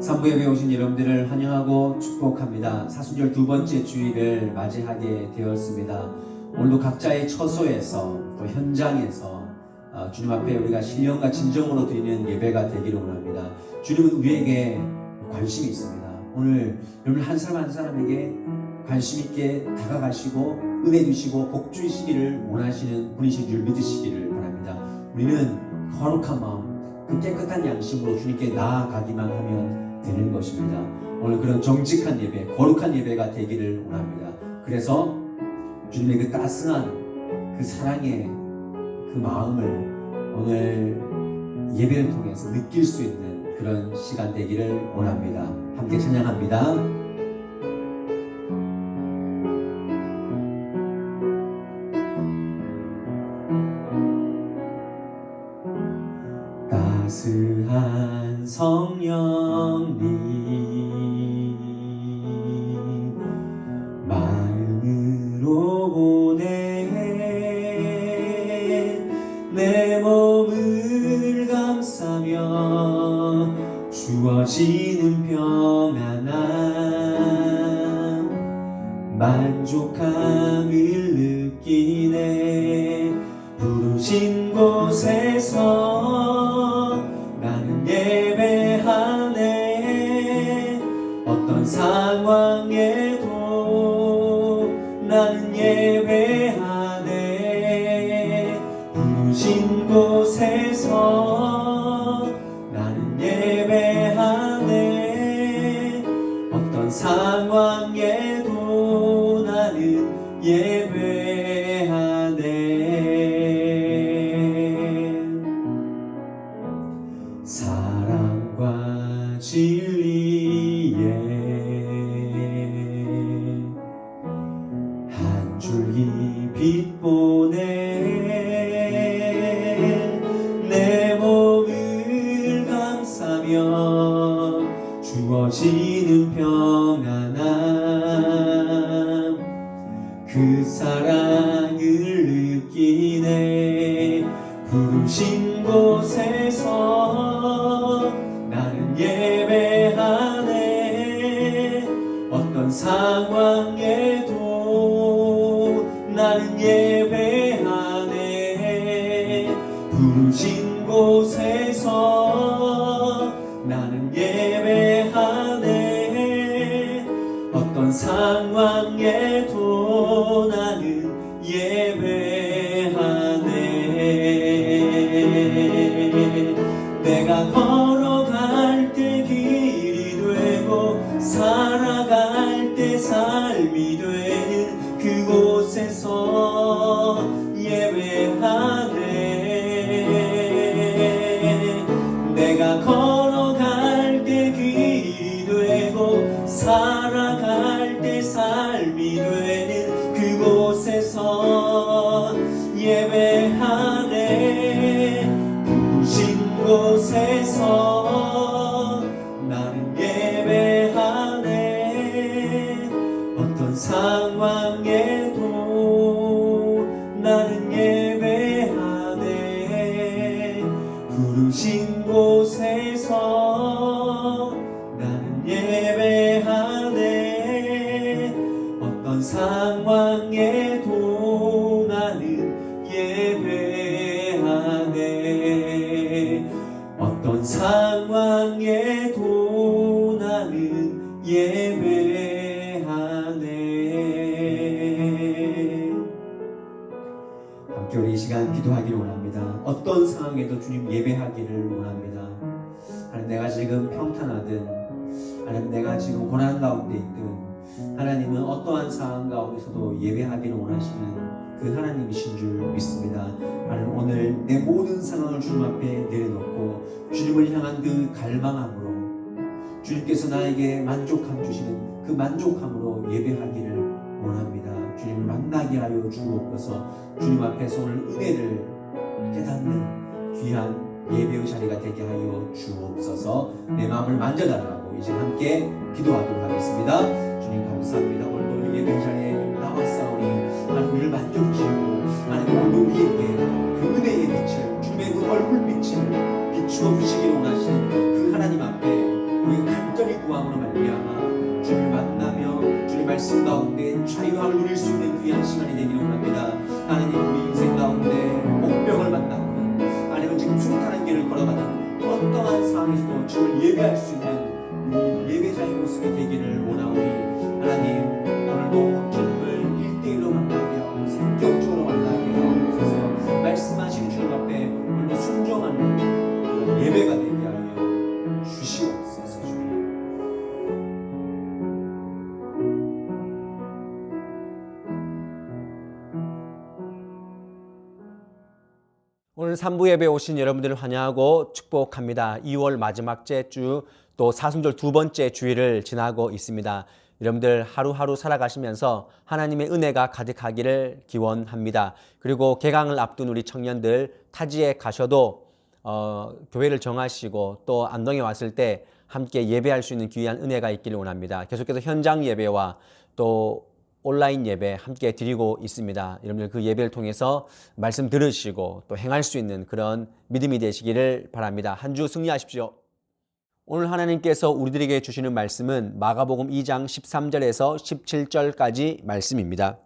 산부 예배에 오신 여러분들을 환영하고 축복합니다. 사순절 두 번째 주일을 맞이하게 되었습니다. 오늘도 각자의 처소에서 또 현장에서 주님 앞에 우리가 신령과 진정으로 드리는 예배가 되기를 원합니다. 주님은 우리에게 관심이 있습니다. 오늘 여러분 한 사람 한 사람에게 관심 있게 다가가시고 은혜 주시고 복 주시기를 원하시는 분이신 줄 믿으시기를 바랍니다. 우리는 거룩한 마음, 그 깨끗한 양심으로 주님께 나아가기만 하면 되는 것입니다. 오늘 그런 정직한 예배, 거룩한 예배가 되기를 원합니다. 그래서 주님의 그 따스한 그 사랑의 그 마음을 오늘 예배를 통해서 느낄 수 있는 그런 시간 되기를 원합니다. 함께 찬양합니다. 따스한 성령님 마음으로 보내 내 몸을 감싸며 주어지는 평안함 만족함을 느끼네 부르신 곳에서 나는 예배하네 어떤 상황에도 나는 예배하네 부르신 곳에서 나는 예배하네 어떤 상황에도 나는 예배하네 사랑과 진리에 한 줄기 빛 보내 내 몸을 감싸며 주어지는 평안함 그 사랑을 느끼네 부르신 곳에서 나는 예배하네 어떤 상황에도 나는 예배하네 부르신 곳에서 나는 예배하네 어떤 상황에도 나는 예배하네 내가 걸어갈 때 길이 되고 살아갈 때 삶이 되는 그곳에서 예배하네 내가 걸어갈 때 길이 되고 살아갈 때 삶이 되는 그곳에서 예배하네 부르신 곳에서 나는 예배하네 어떤 상황에도 나는 예배하네 부르신 곳에서 나는 예배하네 어떤 상황에도 나는 예배하네 어떤 상황에도 나는 예배하네 함께 우리 이 시간 기도하기를 원합니다. 어떤 상황에도 주님 예배하기를 원합니다. 하나님 내가 지금 평탄하든 하나님 내가 지금 고난 가운데 있든 하나님은 어떠한 상황 가운데서도 예배하기를 원하시는 그 하나님이신 줄 믿습니다. 하나님 오늘 내 모든 상황을 주님 앞에 내려놓고 주님을 향한 그 갈망함으로 주님께서 나에게 만족함 주시는 그 만족함으로 예배하기를 원합니다. 주님을 만나게 하여 주옵소서. 주님 앞에서 오늘 은혜를 깨닫는 귀한 예배의 자리가 되게 하여 주옵소서. 내 마음을 만져달라고 이제 함께 기도하도록 하겠습니다. 주님 감사합니다. 오늘도 예배 자리에 나왔사오니 하나님 우리를 만져주시고 하나님 오늘도 우리에게 그 은혜의 빛을 주님의 그 얼굴빛을 비추어 주시기를 원하시는 그 말씀 가운데 자유함을 누릴 수 있는 귀한 시간이 되기를 원합니다. 하나님, 우리 인생 가운데 목병을 만나고 아니면 지금 숨타는 길을 걸어가는 어떠한 상황에서도 주를 예배할 수 있는 이 예배자의 모습이 되기를 원하오니 하나님, 오늘도 주님을 1대1로 만나게 하고 성격적으로 만나게 하옵소서. 말씀하신 주님 앞에 오늘도 순종하는 그런 예배가 되게 하여 주시옵소서. 주님. 오늘 3부 예배에 오신 여러분들을 환영하고 축복합니다. 2월 마지막 주 또 사순절 두 번째 주일을 지나고 있습니다. 여러분들 하루하루 살아가시면서 하나님의 은혜가 가득하기를 기원합니다. 그리고 개강을 앞둔 우리 청년들 타지에 가셔도 교회를 정하시고 또 안동에 왔을 때 함께 예배할 수 있는 귀한 은혜가 있기를 원합니다. 계속해서 현장 예배와 또 온라인 예배 함께 드리고 있습니다. 여러분들 그 예배를 통해서 말씀 들으시고 또 행할 수 있는 그런 믿음이 되시기를 바랍니다. 한 주 승리하십시오. 오늘 하나님께서 우리들에게 주시는 말씀은 마가복음 2장 13절에서 17절까지 말씀입니다.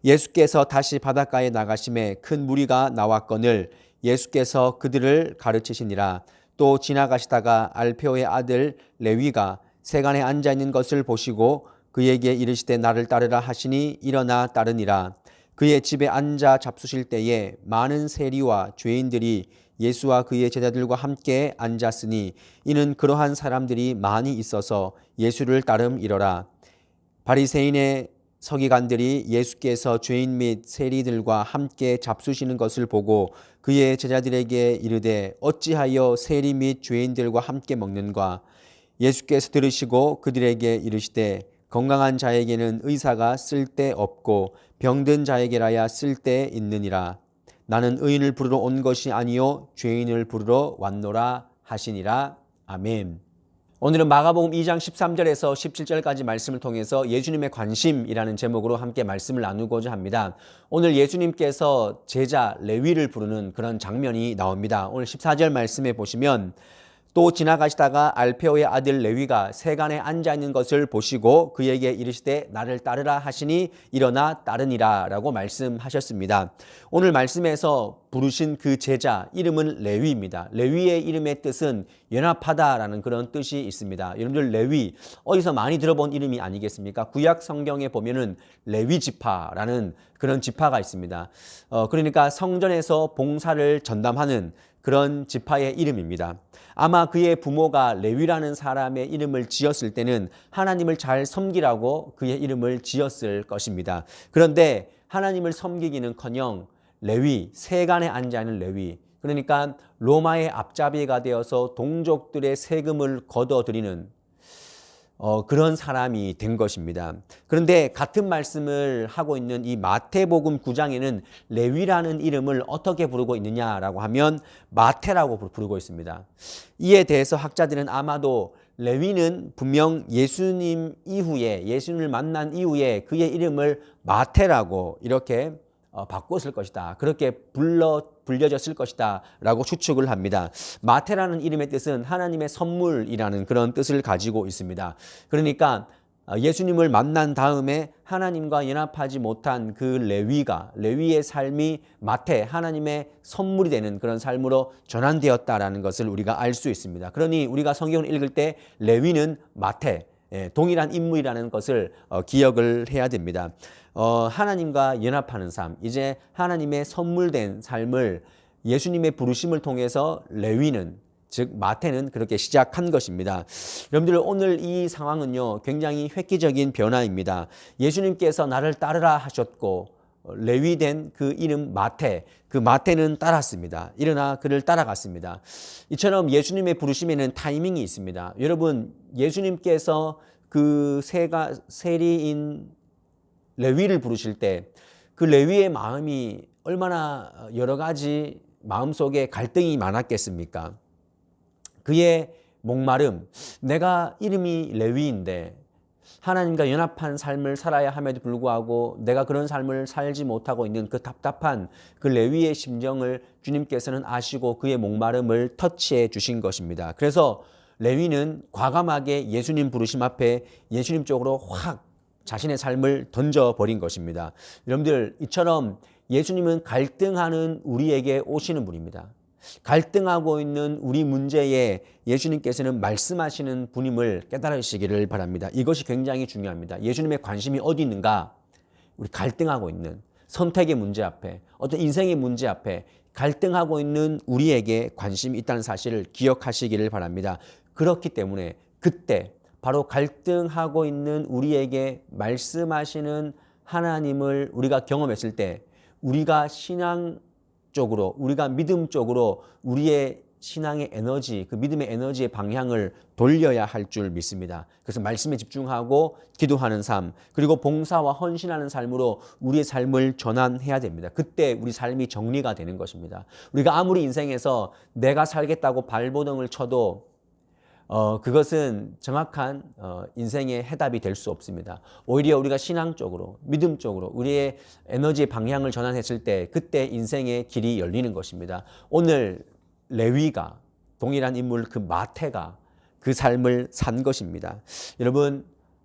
예수께서 다시 바닷가에 나가심에 큰 무리가 나왔거늘 예수께서 그들을 가르치시니라. 또 지나가시다가 알페오의 아들 레위가 세간에 앉아있는 것을 보시고 그에게 이르시되 나를 따르라 하시니 일어나 따르니라. 그의 집에 앉아 잡수실 때에 많은 세리와 죄인들이 예수와 그의 제자들과 함께 앉았으니 이는 그러한 사람들이 많이 있어서 예수를 따름이러라. 바리새인의 서기관들이 예수께서 죄인 및 세리들과 함께 잡수시는 것을 보고 그의 제자들에게 이르되 어찌하여 세리 및 죄인들과 함께 먹는가? 예수께서 들으시고 그들에게 이르시되 건강한 자에게는 의사가 쓸데없고 병든 자에게라야 쓸데있느니라. 나는 의인을 부르러 온 것이 아니요 죄인을 부르러 왔노라 하시니라. 아멘. 오늘은 마가복음 2장 13절에서 17절까지 말씀을 통해서 예수님의 관심이라는 제목으로 함께 말씀을 나누고자 합니다. 오늘 예수님께서 제자 레위를 부르는 그런 장면이 나옵니다. 오늘 14절 말씀에 보시면 또 지나가시다가 알페오의 아들 레위가 세간에 앉아있는 것을 보시고 그에게 이르시되 나를 따르라 하시니 일어나 따르니라 라고 말씀하셨습니다. 오늘 말씀에서 부르신 그 제자 이름은 레위입니다. 레위의 이름의 뜻은 연합하다라는 그런 뜻이 있습니다. 여러분들 레위 어디서 많이 들어본 이름이 아니겠습니까? 구약 성경에 보면은 레위 지파라는 그런 지파가 있습니다. 그러니까 성전에서 봉사를 전담하는 그런 지파의 이름입니다. 아마 그의 부모가 레위라는 사람의 이름을 지었을 때는 하나님을 잘 섬기라고 그의 이름을 지었을 것입니다. 그런데 하나님을 섬기기는커녕 레위, 세간에 앉아있는 레위, 그러니까 로마의 앞잡이가 되어서 동족들의 세금을 걷어들이는 그런 사람이 된 것입니다. 그런데 같은 말씀을 하고 있는 이 마태복음 9장에는 레위라는 이름을 어떻게 부르고 있느냐라고 하면 마태라고 부르고 있습니다. 이에 대해서 학자들은 아마도 레위는 분명 예수님 이후에 예수님을 만난 이후에 그의 이름을 마태라고 이렇게 바꿨을 것이다. 그렇게 불려졌을 것이다 라고 추측을 합니다. 마태라는 이름의 뜻은 하나님의 선물이라는 그런 뜻을 가지고 있습니다. 그러니까 예수님을 만난 다음에 하나님과 연합하지 못한 그 레위의 삶이 마태, 하나님의 선물이 되는 그런 삶으로 전환되었다라는 것을 우리가 알 수 있습니다. 그러니 우리가 성경을 읽을 때 레위는 마태, 동일한 인물이라는 것을 기억을 해야 됩니다. 하나님과 연합하는 삶, 이제 하나님의 선물된 삶을 예수님의 부르심을 통해서 레위는 즉 마태는 그렇게 시작한 것입니다. 여러분들 오늘 이 상황은요 굉장히 획기적인 변화입니다. 예수님께서 나를 따르라 하셨고 레위된 그 이름 마태, 그 마태는 따랐습니다. 일어나 그를 따라갔습니다. 이처럼 예수님의 부르심에는 타이밍이 있습니다. 여러분 예수님께서 그 세리인 레위를 부르실 때 그 레위의 마음이 얼마나 여러 가지 마음속에 갈등이 많았겠습니까? 그의 목마름, 내가 이름이 레위인데 하나님과 연합한 삶을 살아야 함에도 불구하고 내가 그런 삶을 살지 못하고 있는 그 답답한 그 레위의 심정을 주님께서는 아시고 그의 목마름을 터치해 주신 것입니다. 그래서 레위는 과감하게 예수님 부르심 앞에 예수님 쪽으로 확 자신의 삶을 던져버린 것입니다. 여러분들, 이처럼 예수님은 갈등하는 우리에게 오시는 분입니다. 갈등하고 있는 우리 문제에 예수님께서는 말씀하시는 분임을 깨달으시기를 바랍니다. 이것이 굉장히 중요합니다. 예수님의 관심이 어디 있는가? 우리 갈등하고 있는 선택의 문제 앞에, 어떤 인생의 문제 앞에 갈등하고 있는 우리에게 관심이 있다는 사실을 기억하시기를 바랍니다. 그렇기 때문에 그때 바로 갈등하고 있는 우리에게 말씀하시는 하나님을 우리가 경험했을 때 우리가 신앙적으로, 우리가 믿음적으로 우리의 신앙의 에너지, 그 믿음의 에너지의 방향을 돌려야 할 줄 믿습니다. 그래서 말씀에 집중하고 기도하는 삶, 그리고 봉사와 헌신하는 삶으로 우리의 삶을 전환해야 됩니다. 그때 우리 삶이 정리가 되는 것입니다. 우리가 아무리 인생에서 내가 살겠다고 발버둥을 쳐도 그것은 정확한 인생의 해답이 될 수 없습니다. 오히려 우리가 신앙적으로, 믿음적으로 우리의 에너지의 방향을 전환했을 때 그때 인생의 길이 열리는 것입니다. 오늘 레위가, 동일한 인물 그 마태가 그 삶을 산 것입니다. 여러분,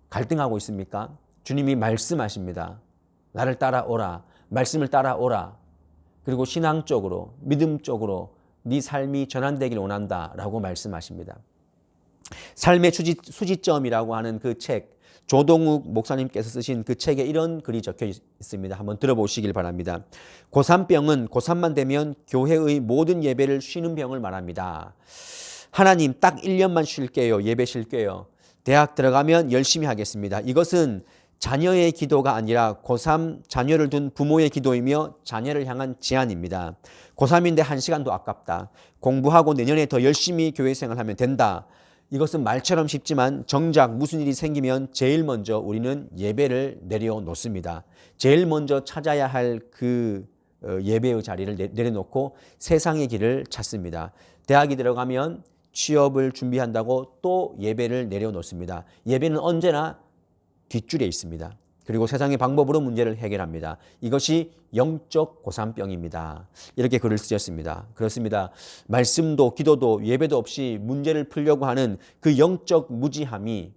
갈등하고 있습니까? 주님이 말씀하십니다. 나를 따라오라. 말씀을 따라오라. 그리고 신앙적으로, 믿음적으로 네 삶이 전환되길 원한다라고 말씀하십니다. 삶의 수지점이라고 하는 그 책, 조동욱 목사님께서 쓰신 그 책에 이런 글이 적혀 있습니다. 한번 들어보시길 바랍니다. 고3병은 고3만 되면 교회의 모든 예배를 쉬는 병을 말합니다. 하나님, 딱 1년만 쉴게요. 예배 쉴게요. 대학 들어가면 열심히 하겠습니다. 이것은 자녀의 기도가 아니라 고3 자녀를 둔 부모의 기도이며 자녀를 향한 제안입니다. 고3인데 1시간도 아깝다. 공부하고 내년에 더 열심히 교회 생활하면 된다. 이것은 말처럼 쉽지만 정작 무슨 일이 생기면 제일 먼저 우리는 예배를 내려놓습니다. 제일 먼저 찾아야 할 그 예배의 자리를 내려놓고 세상의 길을 찾습니다. 대학이 들어가면 취업을 준비한다고 또 예배를 내려놓습니다. 예배는 언제나 뒷줄에 있습니다. 그리고 세상의 방법으로 문제를 해결합니다. 이것이 영적 고3병입니다. 이렇게 글을 쓰셨습니다. 그렇습니다. 말씀도 기도도 예배도 없이 문제를 풀려고 하는 그 영적 무지함이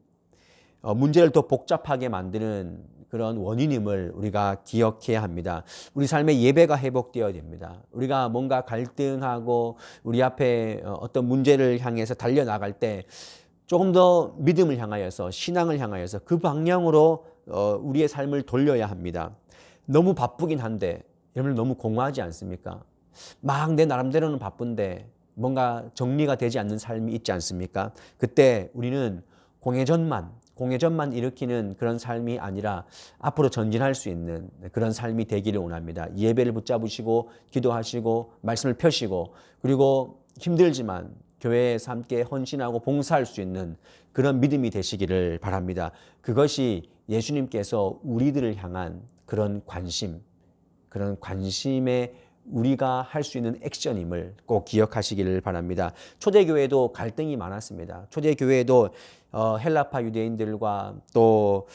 문제를 더 복잡하게 만드는 그런 원인임을 우리가 기억해야 합니다. 우리 삶의 예배가 회복되어야 됩니다. 우리가 뭔가 갈등하고 우리 앞에 어떤 문제를 향해서 달려나갈 때 조금 더 믿음을 향하여서, 신앙을 향하여서 그 방향으로 우리의 삶을 돌려야 합니다. 너무 바쁘긴 한데 여러분, 너무 공허하지 않습니까? 막 내 나름대로는 바쁜데 뭔가 정리가 되지 않는 삶이 있지 않습니까? 그때 우리는 공회전만 일으키는 그런 삶이 아니라 앞으로 전진할 수 있는 그런 삶이 되기를 원합니다. 예배를 붙잡으시고 기도하시고 말씀을 펴시고, 그리고 힘들지만 교회에서 함께 헌신하고 봉사할 수 있는 그런 믿음이 되시기를 바랍니다. 그것이 예수님께서 우리들을 향한 그런 관심에 우리가 할 수 있는 액션임을 꼭 기억하시기를 바랍니다. 초대교회도 갈등이 많았습니다. 초대교회도 헬라파 유대인들과 또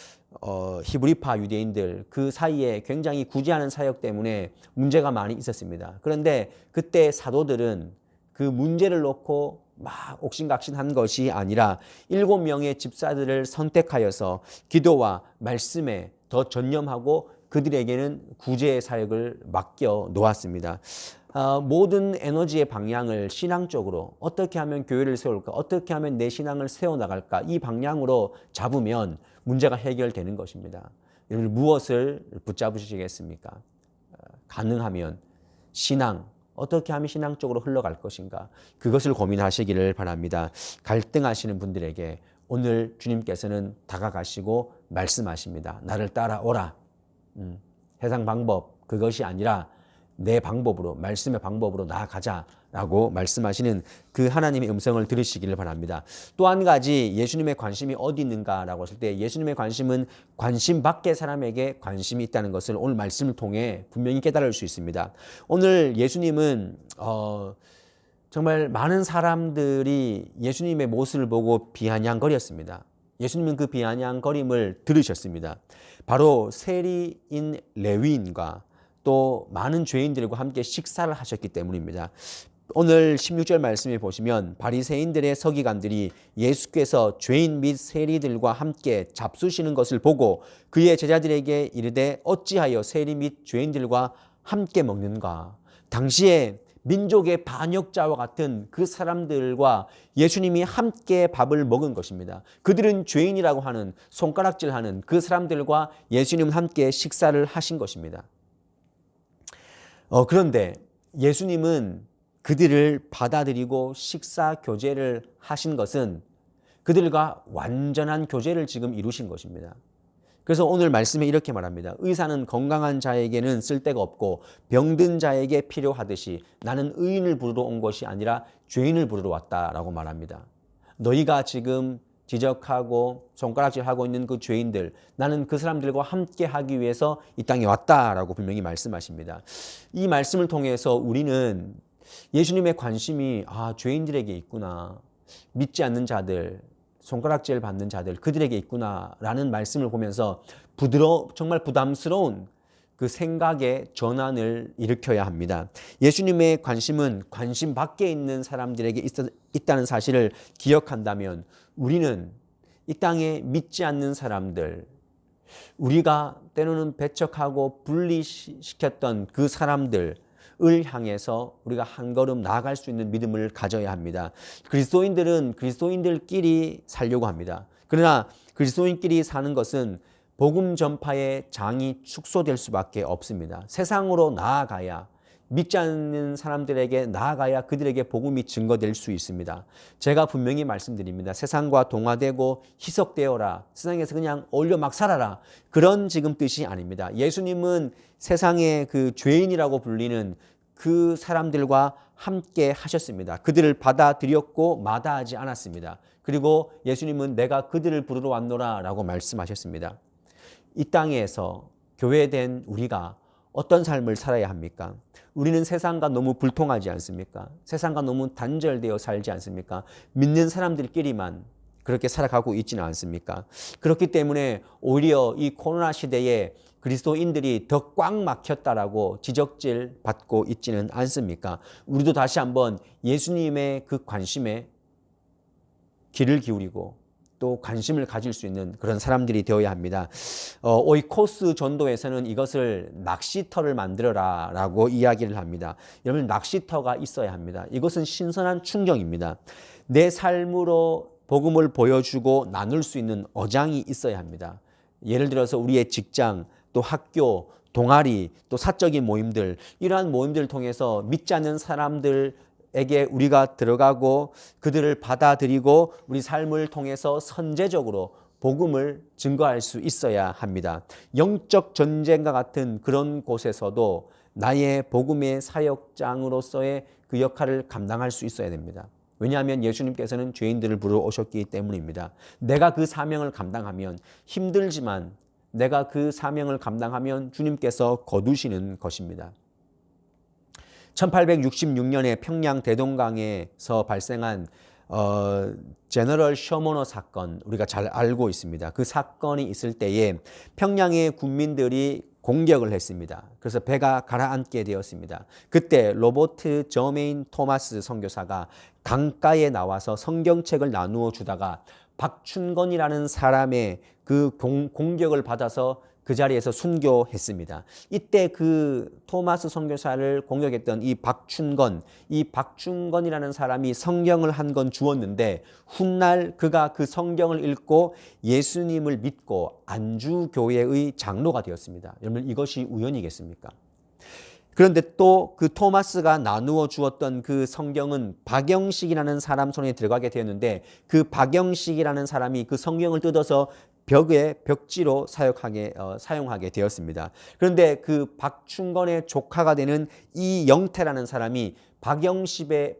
히브리파 유대인들 그 사이에 굉장히 구제하는 사역 때문에 문제가 많이 있었습니다. 그런데 그때 사도들은 그 문제를 놓고 막 옥신각신한 것이 아니라 7명의 집사들을 선택하여서 기도와 말씀에 더 전념하고 그들에게는 구제의 사역을 맡겨 놓았습니다. 모든 에너지의 방향을 신앙적으로 어떻게 하면 교회를 세울까, 어떻게 하면 내 신앙을 세워나갈까, 이 방향으로 잡으면 문제가 해결되는 것입니다. 여러분, 무엇을 붙잡으시겠습니까? 가능하면 신앙, 어떻게 하면 신앙적으로 흘러갈 것인가, 그것을 고민하시기를 바랍니다. 갈등하시는 분들에게 오늘 주님께서는 다가가시고 말씀하십니다. 나를 따라오라. 세상 방법 그것이 아니라 내 방법으로, 말씀의 방법으로 나아가자라고 말씀하시는 그 하나님의 음성을 들으시기를 바랍니다. 또 한 가지, 예수님의 관심이 어디 있는가라고 했을 때 예수님의 관심은 관심 밖의 사람에게 관심이 있다는 것을 오늘 말씀을 통해 분명히 깨달을 수 있습니다. 오늘 예수님은 정말 많은 사람들이 예수님의 모습을 보고 비아냥거렸습니다. 예수님은 그 비아냥거림을 들으셨습니다. 바로 세리인 레위인과 또 많은 죄인들과 함께 식사를 하셨기 때문입니다. 오늘 16절 말씀에 보시면 바리새인들의 서기관들이 예수께서 죄인 및 세리들과 함께 잡수시는 것을 보고 그의 제자들에게 이르되 어찌하여 세리 및 죄인들과 함께 먹는가. 당시에 민족의 반역자와 같은 그 사람들과 예수님이 함께 밥을 먹은 것입니다. 그들은 죄인이라고 하는 손가락질하는 그 사람들과 예수님은 함께 식사를 하신 것입니다. 그런데 예수님은 그들을 받아들이고 식사 교제를 하신 것은 그들과 완전한 교제를 지금 이루신 것입니다. 그래서 오늘 말씀에 이렇게 말합니다. 의사는 건강한 자에게는 쓸데가 없고 병든 자에게 필요하듯이 나는 의인을 부르러 온 것이 아니라 죄인을 부르러 왔다라고 말합니다. 너희가 지금 지적하고 손가락질하고 있는 그 죄인들, 나는 그 사람들과 함께 하기 위해서 이 땅에 왔다라고 분명히 말씀하십니다. 이 말씀을 통해서 우리는 예수님의 관심이 죄인들에게 있구나, 믿지 않는 자들, 손가락질 받는 자들, 그들에게 있구나라는 말씀을 보면서 정말 부담스러운 그 생각의 전환을 일으켜야 합니다. 예수님의 관심은 관심 밖에 있는 사람들에게 있다는 사실을 기억한다면 우리는 이 땅에 믿지 않는 사람들, 우리가 때로는 배척하고 분리시켰던 그 사람들을 향해서 우리가 한 걸음 나아갈 수 있는 믿음을 가져야 합니다. 그리스도인들은 그리스도인들끼리 살려고 합니다. 그러나 그리스도인끼리 사는 것은 복음 전파의 장이 축소될 수밖에 없습니다. 세상으로 나아가야, 믿지 않는 사람들에게 나아가야 그들에게 복음이 증거될 수 있습니다. 제가 분명히 말씀드립니다. 세상과 동화되고 희석되어라. 세상에서 그냥 어울려 막 살아라. 그런 지금 뜻이 아닙니다. 예수님은 세상의 그 죄인이라고 불리는 그 사람들과 함께 하셨습니다. 그들을 받아들였고 마다하지 않았습니다. 그리고 예수님은 내가 그들을 부르러 왔노라 라고 말씀하셨습니다. 이 땅에서 교회된 우리가 어떤 삶을 살아야 합니까? 우리는 세상과 너무 불통하지 않습니까? 세상과 너무 단절되어 살지 않습니까? 믿는 사람들끼리만 그렇게 살아가고 있지는 않습니까? 그렇기 때문에 오히려 이 코로나 시대에 그리스도인들이 더 꽉 막혔다라고 지적질 받고 있지는 않습니까? 우리도 다시 한번 예수님의 그 관심에 귀를 기울이고 또 관심을 가질 수 있는 그런 사람들이 되어야 합니다. 오이코스 전도에서는 이것을 낚시터를 만들어라 라고 이야기를 합니다. 여러분, 낚시터가 있어야 합니다. 이것은 신선한 충격입니다. 내 삶으로 복음을 보여주고 나눌 수 있는 어장이 있어야 합니다. 예를 들어서 우리의 직장, 또 학교, 동아리, 또 사적인 모임들, 이러한 모임들을 통해서 믿지 않는 사람들에게 우리가 들어가고 그들을 받아들이고 우리 삶을 통해서 선제적으로 복음을 증거할 수 있어야 합니다. 영적 전쟁과 같은 그런 곳에서도 나의 복음의 사역장으로서의 그 역할을 감당할 수 있어야 됩니다. 왜냐하면 예수님께서는 죄인들을 부르러 오셨기 때문입니다. 내가 그 사명을 감당하면 힘들지만 내가 그 사명을 감당하면 주님께서 거두시는 것입니다. 1866년에 평양 대동강에서 발생한 제너럴 셔머너 사건, 우리가 잘 알고 있습니다. 그 사건이 있을 때에 평양의 군민들이 공격을 했습니다. 그래서 배가 가라앉게 되었습니다. 그때 로버트 저메인 토마스 선교사가 강가에 나와서 성경책을 나누어 주다가 박춘건이라는 사람의 그 공격을 받아서 그 자리에서 순교했습니다. 이때 그 토마스 선교사를 공격했던 이 박춘건이라는 사람이 성경을 한 권 주었는데 훗날 그가 그 성경을 읽고 예수님을 믿고 안주교회의 장로가 되었습니다. 여러분, 이것이 우연이겠습니까? 그런데 또 그 토마스가 나누어 주었던 그 성경은 박영식이라는 사람 손에 들어가게 되었는데 그 박영식이라는 사람이 그 성경을 뜯어서 벽지로 사용하게 되었습니다. 그런데 그 박춘건의 조카가 되는 이영태라는 사람이 박영식의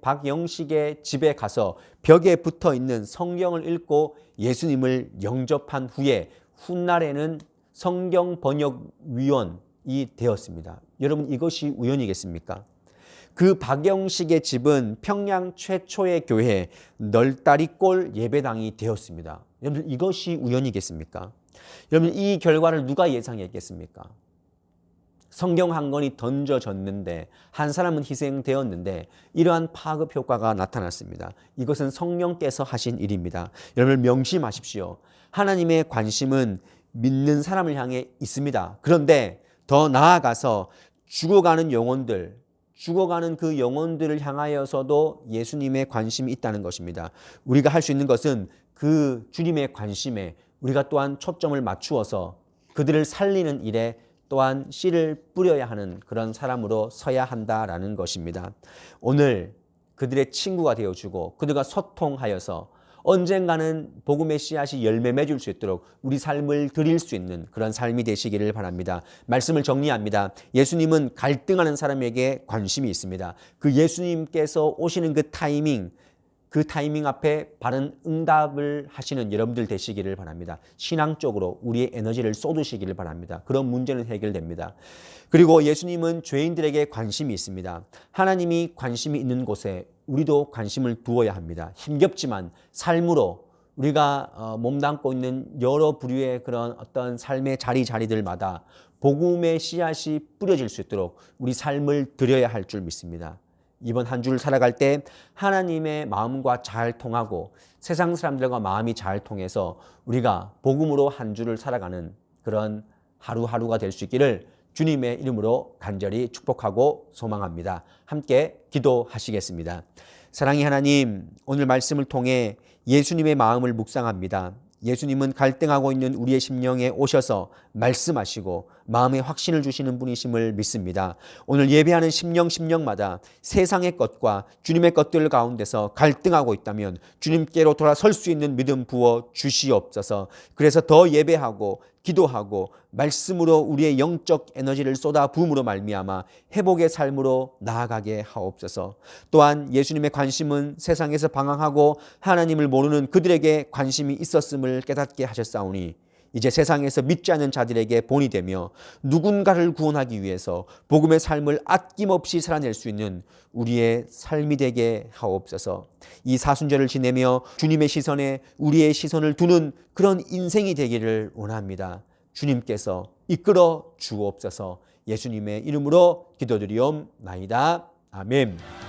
집에 가서 벽에 붙어 있는 성경을 읽고 예수님을 영접한 후에 훗날에는 성경 번역위원이 되었습니다. 여러분, 이것이 우연이겠습니까? 그 박영식의 집은 평양 최초의 교회 널다리골 예배당이 되었습니다. 여러분, 이것이 우연이겠습니까? 여러분, 이 결과를 누가 예상했겠습니까? 성경 한 권이 던져졌는데 한 사람은 희생되었는데 이러한 파급 효과가 나타났습니다. 이것은 성령께서 하신 일입니다. 여러분 명심하십시오. 하나님의 관심은 믿는 사람을 향해 있습니다. 그런데 더 나아가서 죽어가는 영혼들, 죽어가는 그 영혼들을 향하여서도 예수님의 관심이 있다는 것입니다. 우리가 할 수 있는 것은 그 주님의 관심에 우리가 또한 초점을 맞추어서 그들을 살리는 일에 또한 씨를 뿌려야 하는 그런 사람으로 서야 한다라는 것입니다. 오늘 그들의 친구가 되어주고 그들과 소통하여서 언젠가는 복음의 씨앗이 열매 맺을 수 있도록 우리 삶을 드릴 수 있는 그런 삶이 되시기를 바랍니다. 말씀을 정리합니다. 예수님은 갈등하는 사람에게 관심이 있습니다. 그 예수님께서 오시는 그 타이밍 앞에 바른 응답을 하시는 여러분들 되시기를 바랍니다. 신앙적으로 우리의 에너지를 쏟으시기를 바랍니다. 그런 문제는 해결됩니다. 그리고 예수님은 죄인들에게 관심이 있습니다. 하나님이 관심이 있는 곳에 우리도 관심을 두어야 합니다. 힘겹지만 삶으로 우리가 몸담고 있는 여러 부류의 그런 어떤 삶의 자리들마다 복음의 씨앗이 뿌려질 수 있도록 우리 삶을 드려야 할 줄 믿습니다. 이번 한 주를 살아갈 때 하나님의 마음과 잘 통하고 세상 사람들과 마음이 잘 통해서 우리가 복음으로 한 주를 살아가는 그런 하루하루가 될 수 있기를 주님의 이름으로 간절히 축복하고 소망합니다. 함께 기도하시겠습니다. 사랑의 하나님, 오늘 말씀을 통해 예수님의 마음을 묵상합니다. 예수님은 갈등하고 있는 우리의 심령에 오셔서 말씀하시고 마음에 확신을 주시는 분이심을 믿습니다. 오늘 예배하는 심령마다 세상의 것과 주님의 것들 가운데서 갈등하고 있다면 주님께로 돌아설 수 있는 믿음 부어 주시옵소서. 그래서 더 예배하고 기도하고 말씀으로 우리의 영적 에너지를 쏟아 부음으로 말미암아 회복의 삶으로 나아가게 하옵소서. 또한 예수님의 관심은 세상에서 방황하고 하나님을 모르는 그들에게 관심이 있었음을 깨닫게 하셨사오니 이제 세상에서 믿지 않는 자들에게 본이 되며 누군가를 구원하기 위해서 복음의 삶을 아낌없이 살아낼 수 있는 우리의 삶이 되게 하옵소서. 이 사순절을 지내며 주님의 시선에 우리의 시선을 두는 그런 인생이 되기를 원합니다. 주님께서 이끌어 주옵소서. 예수님의 이름으로 기도드리옵나이다. 아멘.